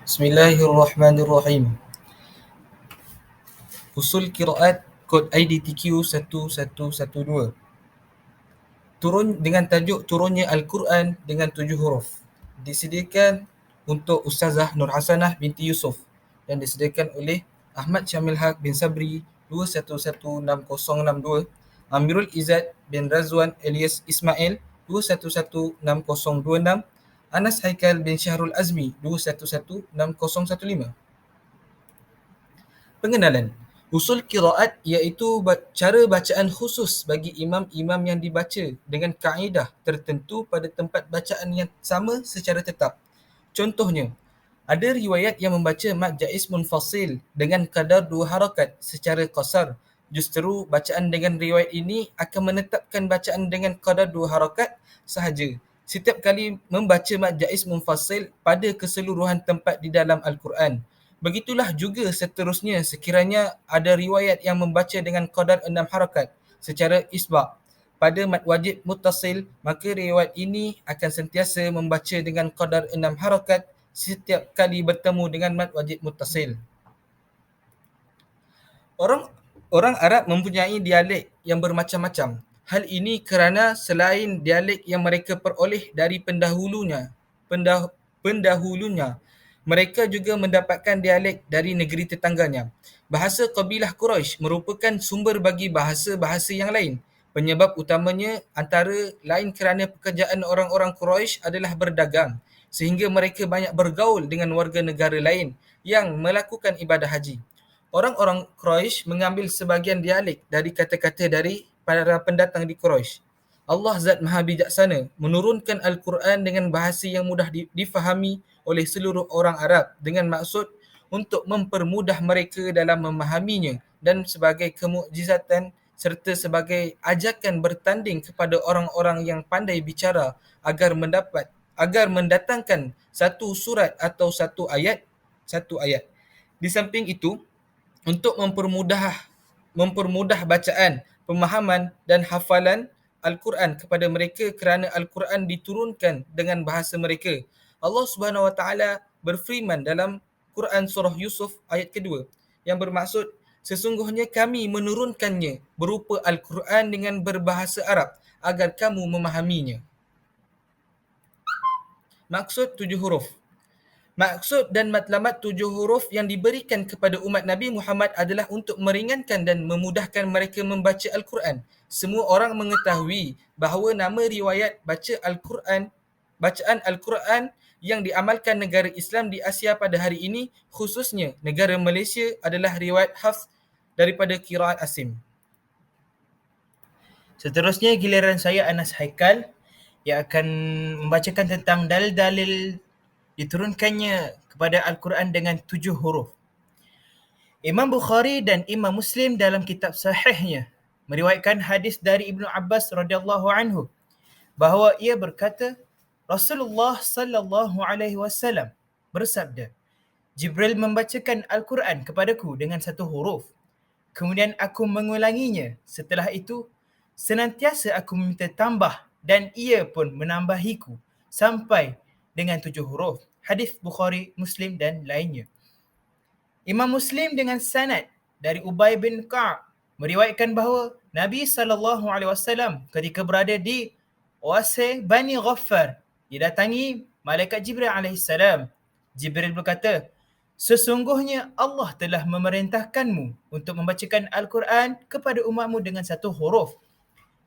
Bismillahirrahmanirrahim. Usul Qiraat kod IDTQ 1112. Turun dengan tajuk turunnya Al-Quran dengan 7 huruf. Disediakan untuk Ustazah Nur Hasanah binti Yusof dan disediakan oleh Ahmad Syamil Haq bin Sabri 2116062, Amirul Izzat bin Razwan Elias Ismail 2116026, Anas Haikal bin Syahrul Azmi 2116015. Pengenalan. Usul qiraat iaitu cara bacaan khusus bagi imam-imam yang dibaca dengan kaedah tertentu pada tempat bacaan yang sama secara tetap. Contohnya, ada riwayat yang membaca mad jaiz munfasil dengan kadar 2 harakat secara qasar. Justru bacaan dengan riwayat ini akan menetapkan bacaan dengan kadar 2 harakat sahaja setiap kali membaca mad jaiz munfasil pada keseluruhan tempat di dalam Al-Quran. Begitulah juga seterusnya sekiranya ada riwayat yang membaca dengan qadar 6 harakat secara isbaq pada mad wajib muttasil, maka riwayat ini akan sentiasa membaca dengan qadar 6 harakat setiap kali bertemu dengan mad wajib muttasil. Orang Arab mempunyai dialek yang bermacam-macam. Hal ini kerana selain dialek yang mereka peroleh dari pendahulunya, mereka juga mendapatkan dialek dari negeri tetangganya. Bahasa kabilah Quraisy merupakan sumber bagi bahasa-bahasa yang lain. Penyebab utamanya antara lain kerana pekerjaan orang-orang Quraisy adalah berdagang, sehingga mereka banyak bergaul dengan warga negara lain yang melakukan ibadah haji. Orang-orang Quraisy mengambil sebahagian dialek dari kata-kata dari para pendatang di Quraisy. Allah Zat Maha Bijaksana menurunkan Al-Quran dengan bahasa yang mudah difahami oleh seluruh orang Arab dengan maksud untuk mempermudah mereka dalam memahaminya dan sebagai kemukjizatan serta sebagai ajakan bertanding kepada orang-orang yang pandai bicara agar mendatangkan satu surat atau satu ayat. Di samping itu, untuk mempermudah bacaan, pemahaman dan hafalan Al-Quran kepada mereka kerana Al-Quran diturunkan dengan bahasa mereka. Allah Subhanahu Wa Taala berfirman dalam Quran surah Yusuf ayat kedua yang bermaksud, sesungguhnya kami menurunkannya berupa Al-Quran dengan berbahasa Arab agar kamu memahaminya. Maksud 7 huruf. Maksud dan matlamat 7 huruf yang diberikan kepada umat Nabi Muhammad adalah untuk meringankan dan memudahkan mereka membaca Al-Quran. Semua orang mengetahui bahawa nama riwayat bacaan Al-Quran yang diamalkan negara Islam di Asia pada hari ini, khususnya negara Malaysia, adalah riwayat Hafs daripada qiraat Asim. Seterusnya giliran saya Anas Haikal yang akan membacakan tentang dalil-dalil diturunkannya kepada Al-Quran dengan 7 huruf. Imam Bukhari dan Imam Muslim dalam kitab sahihnya meriwayatkan hadis dari Ibnu Abbas radhiyallahu anhu bahawa ia berkata, Rasulullah sallallahu alaihi wasallam bersabda, Jibril membacakan Al-Quran kepadaku dengan 1 huruf. Kemudian aku mengulanginya. Setelah itu, senantiasa aku meminta tambah dan ia pun menambahiku sampai dengan 7 huruf. Hadis Bukhari, Muslim dan lainnya. Imam Muslim dengan sanad dari Ubay bin Ka'ab meriwayatkan bahawa Nabi SAW ketika berada di Oase Bani Ghaffar didatangi malaikat Jibril AS. Jibril berkata, sesungguhnya Allah telah memerintahkanmu untuk membacakan Al-Quran kepada umatmu dengan 1 huruf.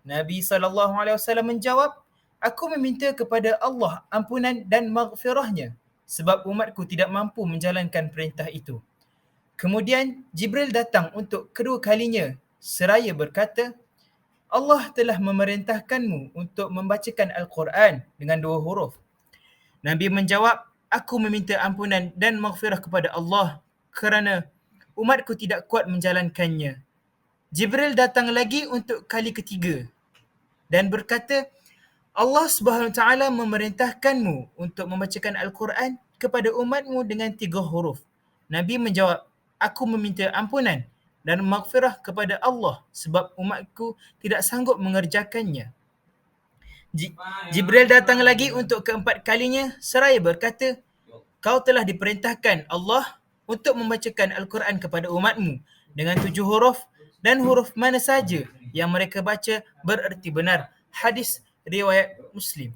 Nabi SAW menjawab, aku meminta kepada Allah ampunan dan maghfirahnya sebab umatku tidak mampu menjalankan perintah itu. Kemudian Jibril datang untuk kedua kalinya seraya berkata, Allah telah memerintahkanmu untuk membacakan Al-Quran dengan 2 huruf. Nabi menjawab, aku meminta ampunan dan maghfirah kepada Allah kerana umatku tidak kuat menjalankannya. Jibril datang lagi untuk kali ketiga dan berkata, Allah Subhanahu Wa Taala memerintahkanmu untuk membacakan Al-Quran kepada umatmu dengan 3 huruf. Nabi menjawab, aku meminta ampunan dan maghfirah kepada Allah sebab umatku tidak sanggup mengerjakannya. Jibril datang lagi untuk keempat kalinya seraya berkata, kau telah diperintahkan Allah untuk membacakan Al-Quran kepada umatmu dengan 7 huruf dan huruf mana saja yang mereka baca bererti benar. Hadis riwayat Muslim.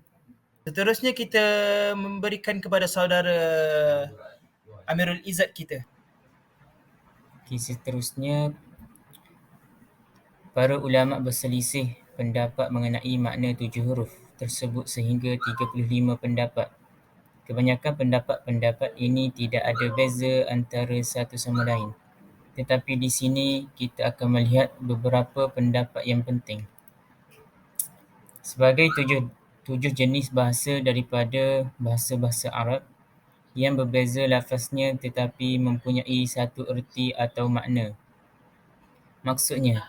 Seterusnya kita memberikan kepada saudara Amirul Izzat kita. Okay, seterusnya, para ulama berselisih pendapat mengenai makna 7 huruf tersebut sehingga 35 pendapat. Kebanyakan pendapat-pendapat ini tidak ada beza antara satu sama lain. Tetapi di sini kita akan melihat beberapa pendapat yang penting. Sebagai tujuh jenis bahasa daripada bahasa-bahasa Arab yang berbeza lafaznya tetapi mempunyai satu erti atau makna. Maksudnya,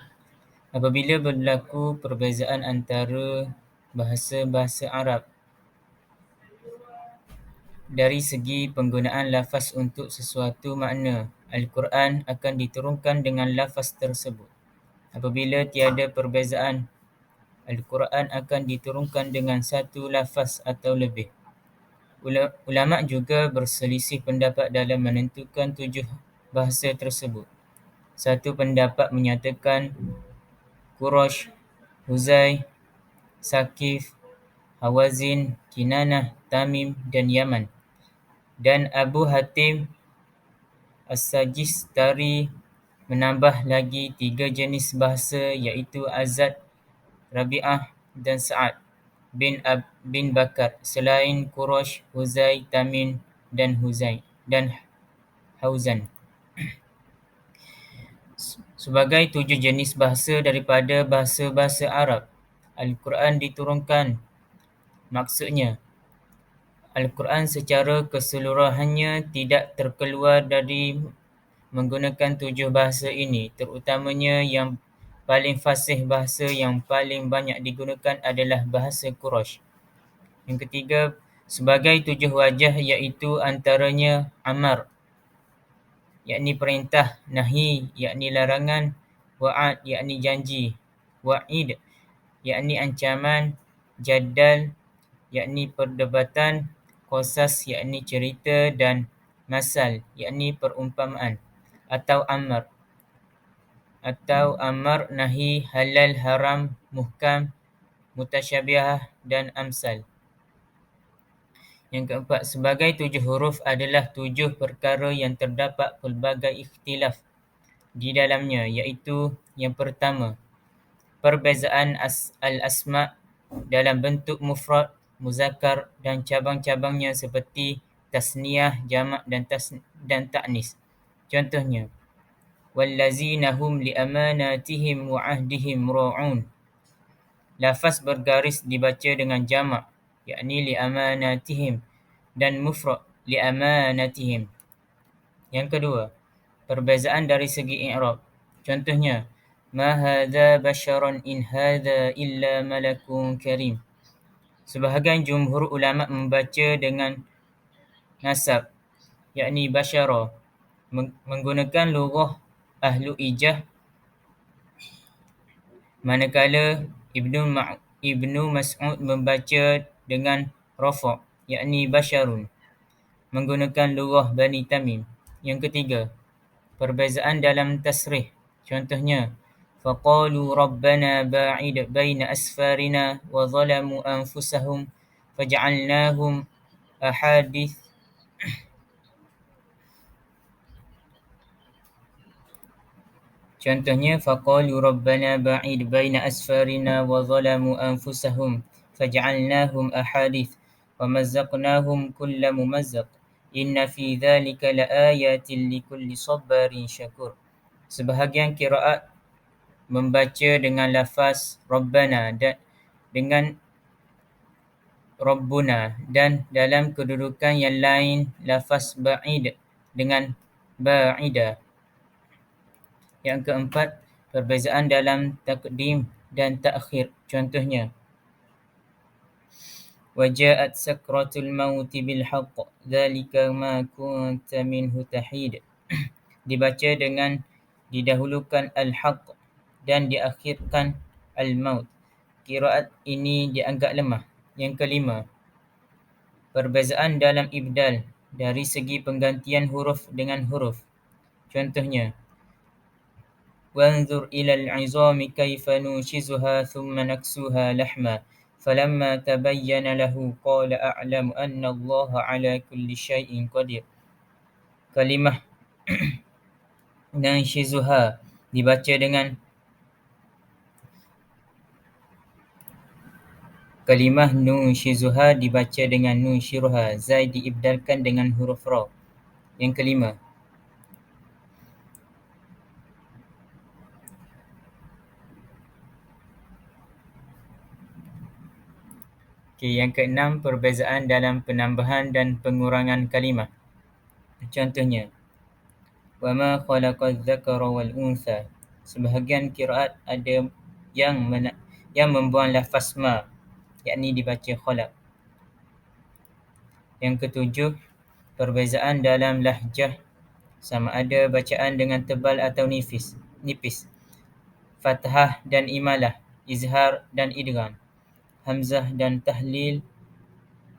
apabila berlaku perbezaan antara bahasa-bahasa Arab dari segi penggunaan lafaz untuk sesuatu makna, Al-Quran akan diturunkan dengan lafaz tersebut. Apabila tiada perbezaan, Al-Quran akan diturunkan dengan satu lafaz atau lebih. Ulama juga berselisih pendapat dalam menentukan 7 bahasa tersebut. Satu pendapat menyatakan Quraisy, Huzai, Sakif, Hawazin, Kinanah, Tamim dan Yaman. Dan Abu Hatim As-Sajistari menambah lagi 3 jenis bahasa iaitu Azad, Rabi'ah dan Sa'ad bin Bakar selain Quraisy, Huzai, Tamim dan Hauzan. Sebagai 7 jenis bahasa daripada bahasa-bahasa Arab, Al-Quran diturunkan. Maksudnya, Al-Quran secara keseluruhannya tidak terkeluar dari menggunakan 7 bahasa ini, terutamanya yang paling fasih, bahasa yang paling banyak digunakan adalah bahasa Quraisy. Yang ketiga, sebagai 7 wajah iaitu antaranya amar, yakni perintah, nahi, yakni larangan, wa'ad, yakni janji, wa'id, yakni ancaman, jadal, yakni perdebatan, qasas, yakni cerita dan masal, yakni perumpamaan, atau amar, nahi, halal, haram, muhkam, mutasyabihah dan amsal. Yang keempat, sebagai 7 huruf adalah 7 perkara yang terdapat pelbagai ikhtilaf di dalamnya, iaitu yang pertama, perbezaan al-asma' dalam bentuk mufrad, muzakkar dan cabang-cabangnya seperti tasniyah, jamak dan ta'nis. Contohnya, wallazina hum liamanatihim wa ahdihim ra'un. Lafaz bergaris dibaca dengan jamak, yakni liamanatihim, dan mufrad liamanatihim. Yang kedua, perbezaan dari segi i'rab. Contohnya, ma hadza basyaran in hadza illa malakun karim. Sebahagian jumhur ulama membaca dengan nasab, yakni basyara, menggunakan lughah ahlu ijah, manakala Ibnu Mas'ud membaca dengan rafa', yakni basyarun, menggunakan lughah Bani Tamim. Yang ketiga, perbezaan dalam tasrih. Contohnya, faqalu rabbana ba'id baina asfarina wa zalamu anfusahum faj'alnahum ahadith. Contohnya, faqalu rabbana ba'id baina asfarina wa zalamu anfusahum faj'alnahum ahadith wa mazzaqnahum kulla mumazzaq inna fi dhalika laayatin likulli sabarin syakur. Sebahagian qiraat membaca dengan lafaz rabbana dengan rabbuna, dan dalam kedudukan yang lain lafaz ba'id dengan ba'ida. Yang keempat, perbezaan dalam takdim dan ta'khir. Contohnya, waja'at sakratul mauti bil haqq dzalika ma kunta minhu tahid. Dibaca dengan didahulukan al-haqq dan diakhirkan al-maut. Qiraat ini dianggap lemah. Yang kelima, perbezaan dalam ibdal. dari segi penggantian huruf dengan huruf. Contohnya, وانظر إلى العظام كيف ننشزها ثم نكسوها لحما فلما تبين له قال أعلم أن الله على كل شيء قدير. Kalimah nanshizuha dibaca dengan kalimah nunshizuha dibaca dengan nunshiruha. Zai diibdalkan dengan huruf ra. Yang kelima, yang keenam, perbezaan dalam penambahan dan pengurangan kalimah. Contohnya, وَمَا خَلَقَ الذَّكَرَ وَالْأُنْثَى. Sebahagian qiraat ada yang membuang lafaz ma, yakni dibaca khalaq. Yang ketujuh, perbezaan dalam lahjah, sama ada bacaan dengan tebal atau nipis, fathah dan imalah, izhar dan idgham, hamzah dan tahlil,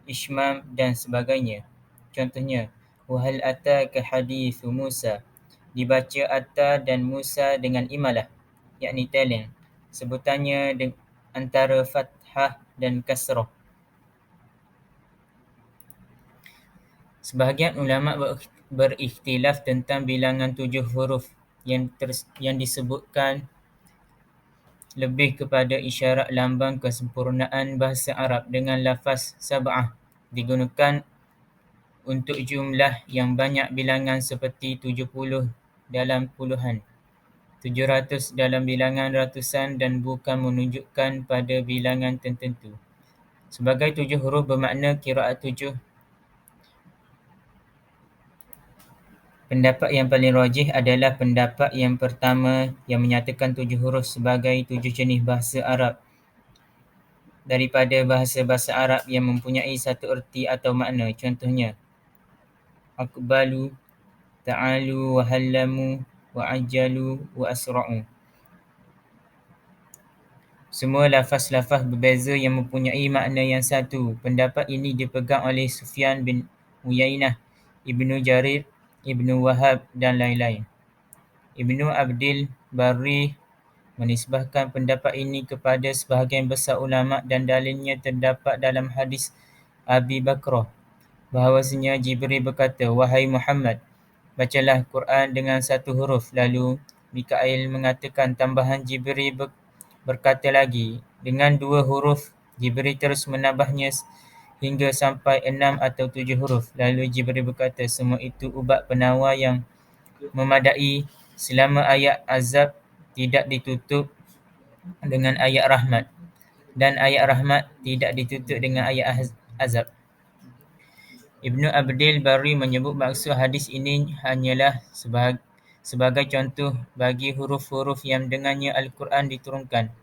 ishmam dan sebagainya. Contohnya, وَهَلْ أَتَاكَ حَدِيثُ مُوسَى. Dibaca Atta dan Musa dengan imalah, yakni talent. Sebutannya antara fathah dan kasrah. Sebahagian ulama berikhtilaf tentang bilangan 7 huruf yang disebutkan lebih kepada isyarat lambang kesempurnaan bahasa Arab dengan lafaz sab'ah digunakan untuk jumlah yang banyak bilangan seperti 70 dalam puluhan, 700 dalam bilangan ratusan dan bukan menunjukkan pada bilangan tertentu. Sebagai 7 huruf bermakna qiraat 7. Pendapat yang paling rajih adalah pendapat yang pertama yang menyatakan 7 huruf sebagai 7 jenis bahasa Arab daripada bahasa-bahasa Arab yang mempunyai satu erti atau makna. Contohnya, aqbalu, ta'alu, wa hallamu, wa ajjalu, wa asra'u. Semua lafaz-lafaz berbeza yang mempunyai makna yang satu. Pendapat ini dipegang oleh Sufyan bin Uyainah, Ibnu Jarir, Ibnu Wahab dan lain-lain. Ibnu Abdil Barri menisbahkan pendapat ini kepada sebahagian besar ulama dan dalilnya terdapat dalam hadis Abi Bakrah bahawasanya Jibril berkata, "Wahai Muhammad, bacalah Quran dengan satu huruf." Lalu Mikail mengatakan tambahan, Jibril berkata lagi dengan 2 huruf. Jibril terus menambahnya hingga sampai 6 atau 7 huruf. Lalu Jibril berkata, semua itu ubat penawar yang memadai selama ayat azab tidak ditutup dengan ayat rahmat dan ayat rahmat tidak ditutup dengan ayat azab. Ibnu Abdil Barri menyebut maksud hadis ini hanyalah sebagai contoh bagi huruf-huruf yang dengannya Al-Quran diturunkan.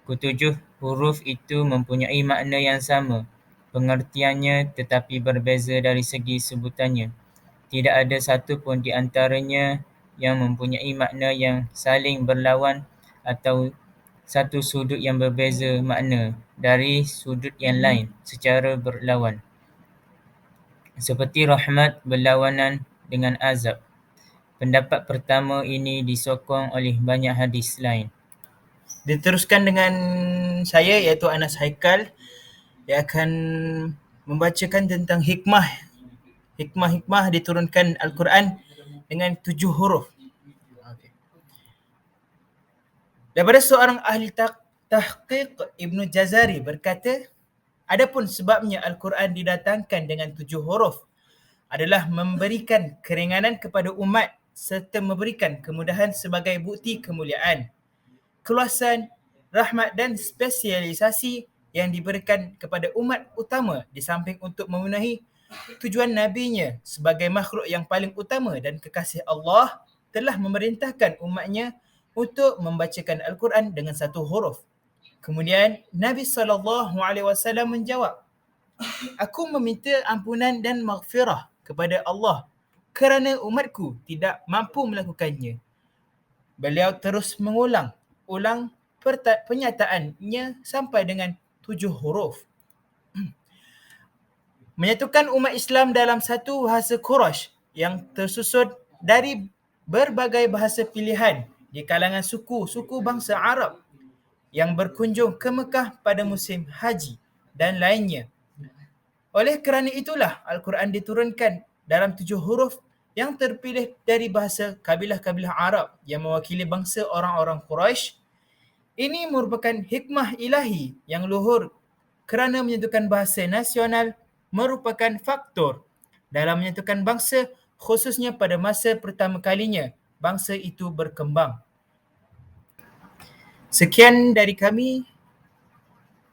Ketujuh huruf itu mempunyai makna yang sama, pengertiannya tetapi berbeza dari segi sebutannya. Tidak ada satu pun di antaranya yang mempunyai makna yang saling berlawan atau satu sudut yang berbeza makna dari sudut yang lain secara berlawan. Seperti rahmat berlawanan dengan azab. Pendapat pertama ini disokong oleh banyak hadis lain. Diteruskan dengan saya iaitu Anas Haikal yang akan membacakan tentang hikmah diturunkan Al-Quran dengan 7 huruf. Okay. Daripada seorang ahli tahqiq, Ibnu Jazari berkata, adapun sebabnya Al-Quran didatangkan dengan 7 huruf adalah memberikan keringanan kepada umat serta memberikan kemudahan sebagai bukti kemuliaan, keluasan, rahmat dan spesialisasi yang diberikan kepada umat utama di samping untuk memenuhi tujuan nabinya sebagai makhluk yang paling utama dan kekasih Allah, telah memerintahkan umatnya untuk membacakan Al-Quran dengan 1 huruf. Kemudian Nabi SAW menjawab, aku meminta ampunan dan maghfirah kepada Allah kerana umatku tidak mampu melakukannya. Beliau terus mengulang pernyataannya sampai dengan 7 huruf. menyatukan umat Islam dalam satu bahasa Quraisy yang tersusun dari berbagai bahasa pilihan di kalangan suku-suku bangsa Arab yang berkunjung ke Mekah pada musim haji dan lainnya. Oleh kerana itulah Al-Quran diturunkan dalam 7 huruf yang terpilih dari bahasa kabilah-kabilah Arab yang mewakili bangsa orang-orang Quraisy. Ini merupakan hikmah ilahi yang luhur kerana menyatukan bahasa nasional merupakan faktor dalam menyatukan bangsa, khususnya pada masa pertama kalinya bangsa itu berkembang. Sekian dari kami.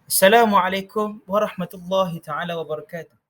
Assalamualaikum warahmatullahi taala wabarakatuh.